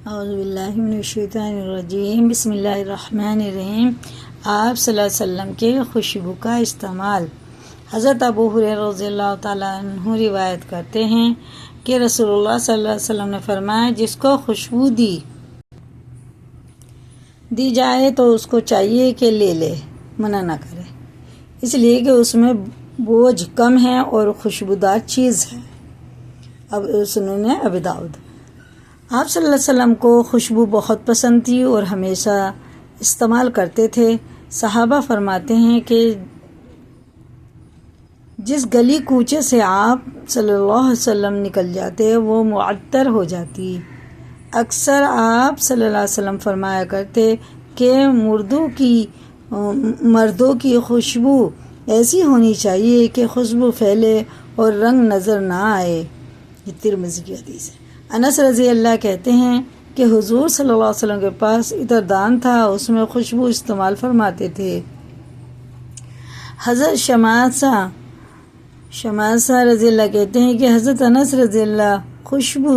اعوذ باللہ من الشیطان الرجیم، بسم اللہ الرحمن الرحیم۔ آپ صلی اللہ علیہ وسلم کے خوشبو کا استعمال۔ حضرت ابو ہریرہ رضی اللہ تعالیٰ عنہ روایت کرتے ہیں کہ رسول اللہ صلی اللہ علیہ وسلم نے فرمایا، جس کو خوشبو دی جائے تو اس کو چاہیے کہ لے، منع نہ کرے، اس لیے کہ اس میں بوجھ کم ہے اور خوشبودار چیز ہے۔ اب سنن ابی داؤد۔ آپ صلی اللہ علیہ وسلم کو خوشبو بہت پسند تھی اور ہمیشہ استعمال کرتے تھے۔ صحابہ فرماتے ہیں کہ جس گلی کوچے سے آپ صلی اللہ علیہ وسلم نکل جاتے وہ معطر ہو جاتی۔ اکثر آپ صلی اللہ علیہ وسلم فرمایا کرتے کہ مردوں کی خوشبو ایسی ہونی چاہیے کہ خوشبو پھیلے اور رنگ نظر نہ آئے۔ یہ ترمذی کی حدیث ہے۔ انس رضی اللہ کہتے ہیں کہ حضور صلی اللہ علیہ وسلم کے پاس عطردان تھا، اس میں خوشبو استعمال فرماتے تھے۔ حضرت شماسہ رضی اللہ کہتے ہیں کہ حضرت انس رضی اللہ خوشبو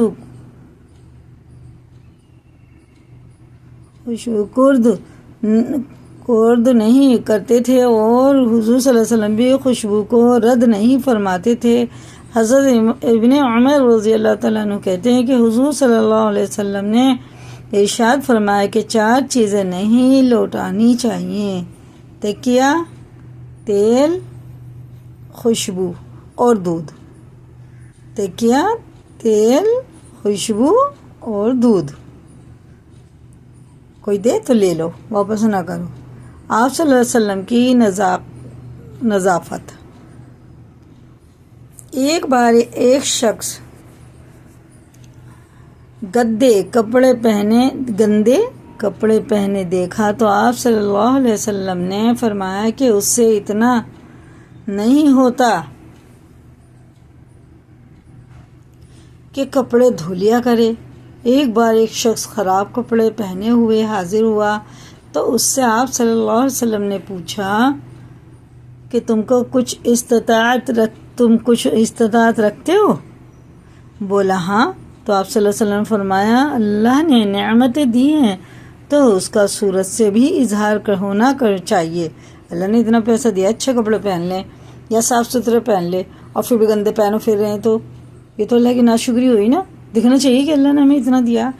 کرد نہیں کرتے تھے اور حضور صلی اللہ علیہ وسلم بھی خوشبو کو رد نہیں فرماتے تھے۔ حضرت ابن عمر رضی اللہ تعالیٰ عنہ کہتے ہیں کہ حضور صلی اللہ علیہ وسلم نے ارشاد فرمایا کہ 4 چیزیں نہیں لوٹانی چاہیے: تکیہ، تیل، خوشبو اور دودھ۔ تکیہ، تیل، خوشبو اور دودھ۔ کوئی دے تو لے لو، واپس نہ کرو۔ آپ صلی اللہ علیہ وسلم کی نظافت۔ ایک بار ایک شخص گندے کپڑے پہنے دیکھا تو آپ صلی اللہ علیہ وسلم نے فرمایا کہ اس سے اتنا نہیں ہوتا کہ کپڑے دھو لیا کرے۔ ایک بار ایک شخص خراب کپڑے پہنے ہوئے حاضر ہوا تو اس سے آپ صلی اللہ علیہ وسلم نے پوچھا کہ تم کچھ استطاعت رکھتے ہو؟ بولا ہاں۔ تو آپ صلی اللہ علیہ وسلم نے فرمایا، اللہ نے نعمتیں دی ہیں تو اس کا صورت سے بھی اظہار ہونا چاہیے۔ اللہ نے اتنا پیسہ دیا، اچھے کپڑے پہن لیں یا صاف ستھرے پہن لیں اور پھر بھی گندے پہنو پھر رہے ہیں تو یہ تو اللہ کی ناشکری ہوئی نا۔ دکھنا چاہیے کہ اللہ نے ہمیں اتنا دیا،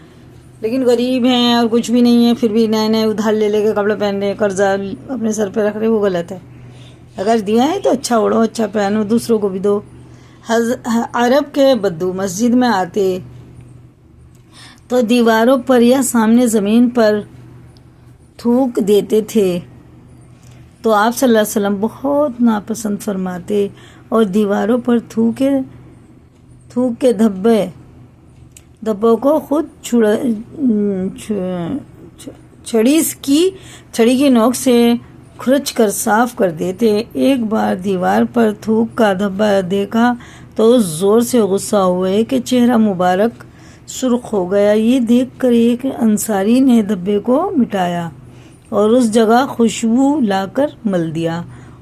لیکن غریب ہیں اور کچھ بھی نہیں ہے پھر بھی نئے ادھار لے کے کپڑے پہن رہے، قرضہ اپنے سر پہ رکھ رہے، وہ غلط ہے۔ اگر دیا ہے تو اچھا اوڑھو، اچھا پہنو، دوسروں کو بھی دو۔ عرب کے بدو مسجد میں آتے تو دیواروں پر یا سامنے زمین پر تھوک دیتے تھے تو آپ صلی اللہ علیہ وسلم بہت ناپسند فرماتے اور دیواروں پر تھوک کے دھبوں کو خود چھڑی کی نوک سے کھرچ کر صاف کر دیتے۔ ایک بار دیوار پر تھوک کا دھبا دیکھا تو زور سے غصہ ہوئے کہ چہرہ مبارک سرخ ہو گیا۔ یہ دیکھ کر ایک انصاری نے دھبے کو مٹایا اور اس جگہ خوشبو لا کر مل دیا۔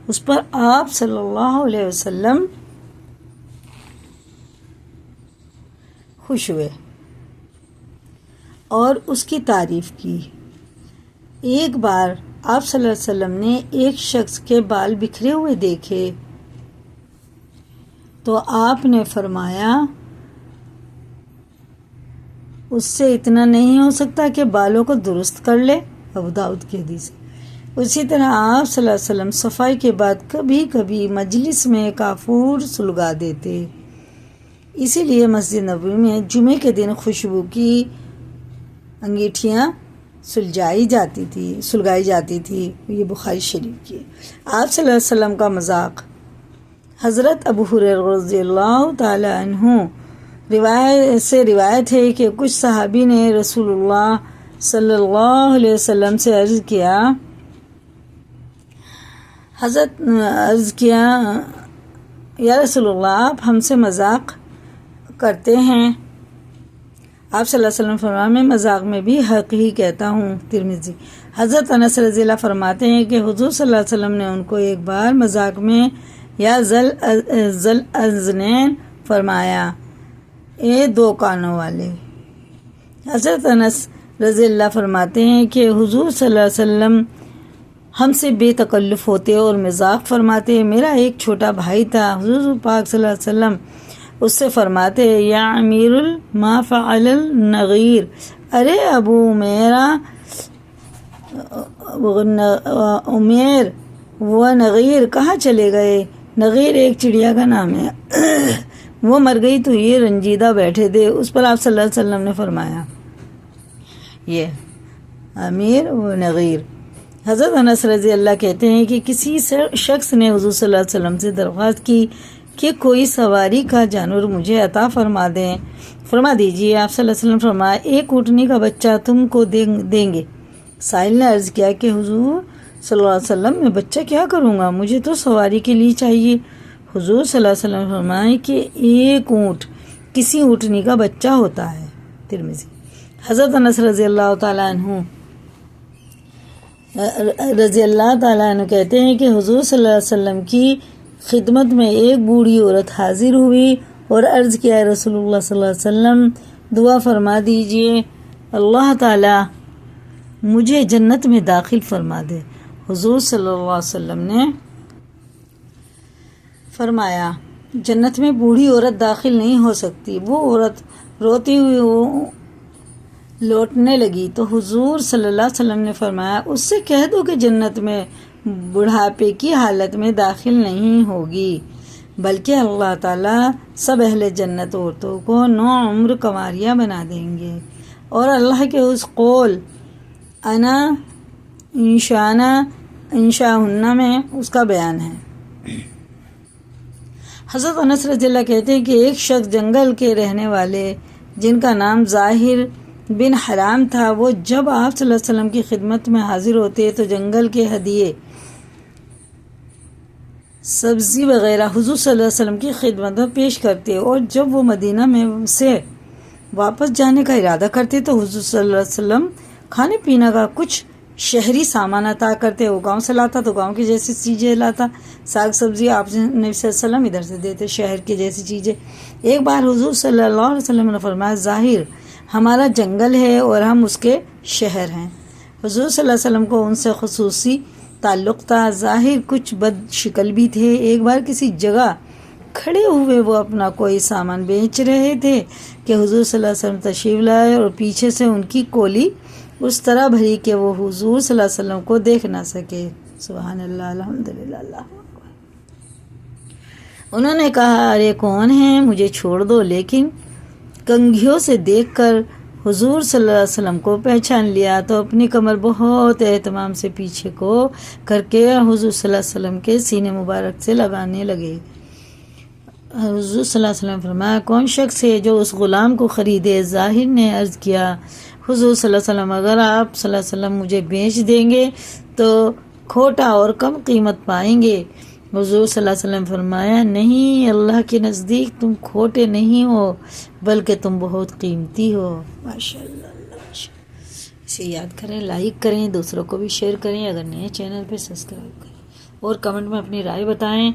اس پر آپ صلی اللہ علیہ وسلم خوش ہوئے اور اس کی تعریف کی۔ ایک بار آپ صلی اللہ علیہ وسلم نے ایک شخص کے بال بکھرے ہوئے دیکھے تو آپ نے فرمایا، اس سے اتنا نہیں ہو سکتا کہ بالوں کو درست کر لے۔ ابو داؤد کی حدیث۔ اسی طرح آپ صلی اللہ علیہ وسلم صفائی کے بعد کبھی کبھی مجلس میں کافور سلگا دیتے۔ اسی لیے مسجد نبوی میں جمعے کے دن خوشبو کی انگیٹھیاں سلگائی جاتی تھی۔ یہ بخاری شریف کی۔ آپ صلی اللہ علیہ وسلم کا مذاق۔ حضرت ابو ہریرہ رضی اللہ تعالی عنہ روایت ہے کہ کچھ صحابی نے رسول اللہ صلی اللہ علیہ وسلم سے عرض کیا یا رسول اللہ، آپ ہم سے مذاق کرتے ہیں؟ آپ صلی اللہ علیہ وسلم فرمایا، میں مذاق میں بھی حق ہی کہتا ہوں۔ ترمذی۔ حضرت انس رضی اللہ فرماتے ہیں کہ حضور صلی اللہ علیہ وسلم نے ان کو ایک بار مذاق میں یا ذل اذنین فرمایا، اے 2 کانوں والے، حضرت انس رضی اللہ فرماتے ہیں کہ حضور صلی اللہ علیہ وسلم ہم سے بے تکلف ہوتے اور مذاق فرماتے. میرا ایک چھوٹا بھائی تھا. حضور پاک صلی اللہ علیہ وسلم اس سے فرماتے یا امیر ما فعل النغیر، ارے ابو میرا امیر وہ نغیر کہاں چلے گئے؟ نغیر ایک چڑیا کا نام ہے. وہ مر گئی تو یہ رنجیدہ بیٹھے تھے. اس پر آپ صلی اللہ علیہ وسلم نے فرمایا یہ امیر و نغیر. حضرت انس رضی اللہ کہتے ہیں کہ کسی شخص نے حضور صلی اللہ علیہ وسلم سے درخواست کی کہ کوئی سواری کا جانور مجھے عطا فرما دیجیے. آپ صلی اللہ علیہ وسلم فرمایا ایک اونٹنی کا بچہ تم کو دیں گے. سائل نے عرض کیا کہ حضور صلی اللہ علیہ وسلم میں بچہ کیا کروں گا، مجھے تو سواری کے لیے چاہیے. حضور صلی اللہ علیہ وسلم فرمائے کہ ایک اونٹ کسی اونٹنی کا بچہ ہوتا ہے. ترمذی. حضرت انس رضی اللہ تعالیٰ عنہ کہتے ہیں کہ حضور صلی اللہ علیہ وسلم کی خدمت میں ایک بوڑھی عورت حاضر ہوئی اور عرض کیا رسول اللہ صلی اللہ علیہ وسلم دعا فرما دیجئے اللہ تعالیٰ مجھے جنت میں داخل فرما دے. حضور صلی اللہ علیہ وسلم نے فرمایا جنت میں بوڑھی عورت داخل نہیں ہو سکتی. وہ عورت روتی ہوئی لوٹنے لگی تو حضور صلی اللہ علیہ وسلم نے فرمایا اس سے کہہ دو کہ جنت میں بڑھاپے کی حالت میں داخل نہیں ہوگی، بلکہ اللہ تعالیٰ سب اہل جنت عورتوں کو 9 عمر کنواریاں بنا دیں گے. اور اللہ کے اس قول انا انشاء میں اس کا بیان ہے. حضرت انس رضی اللہ کہتے ہیں کہ ایک شخص جنگل کے رہنے والے جن کا نام ظاہر بن حرام تھا، وہ جب آپ صلی اللہ علیہ وسلم کی خدمت میں حاضر ہوتے تو جنگل کے ہدیے سبزی وغیرہ حضور صلی اللہ علیہ وسلم کی خدمت میں پیش کرتے، اور جب وہ مدینہ میں سے واپس جانے کا ارادہ کرتے تو حضور صلی اللہ علیہ وسلم کھانے پینے کا کچھ شہری سامان عطا کرتے. وہ گاؤں سے لاتا تو گاؤں کی جیسی چیزیں لاتا، ساگ سبزی آپ نبی صلی اللہ علیہ وسلم ادھر سے دیتے شہر کی جیسی چیزیں. ایک بار حضور صلی اللہ علیہ وسلم نے فرمایا ظاہر ہمارا جنگل ہے اور ہم اس کے شہر ہیں. حضور صلی اللہ علیہ وسلم کو ان سے خصوصی تعلق تھا. ظاہر کچھ بد شکل بھی تھے. ایک بار کسی جگہ کھڑے ہوئے وہ اپنا کوئی سامان بیچ رہے تھے کہ حضور صلی اللہ علیہ وسلم تشریف لائے اور پیچھے سے ان کی کولی اس طرح بھری کہ وہ حضور صلی اللہ علیہ وسلم کو دیکھ نہ سکے. سبحان اللہ الحمدللہ اللہ اکبر. انہوں نے کہا ارے کون ہیں، مجھے چھوڑ دو. لیکن کنگھیوں سے دیکھ کر حضور صلی اللہ علیہ وسلم کو پہچان لیا تو اپنی کمر بہت اہتمام سے پیچھے کو کر کے حضور صلی اللہ علیہ وسلم کے سینے مبارک سے لگانے لگے. حضور صلی اللہ علیہ وسلم فرمایا کون شخص ہے جو اس غلام کو خریدے؟ ظاہر نے عرض کیا حضور صلی اللہ علیہ وسلم اگر آپ صلی اللہ علیہ وسلم مجھے بیچ دیں گے تو کھوٹا اور کم قیمت پائیں گے. حضور صلی اللہ علیہ وسلم فرمایا نہیں، اللہ کے نزدیک تم کھوٹے نہیں ہو بلکہ تم بہت قیمتی ہو. ماشاءاللہ. اسے یاد کریں، لائک کریں، دوسروں کو بھی شیئر کریں. اگر نئے چینل پہ سبسکرائب کریں اور کمنٹ میں اپنی رائے بتائیں.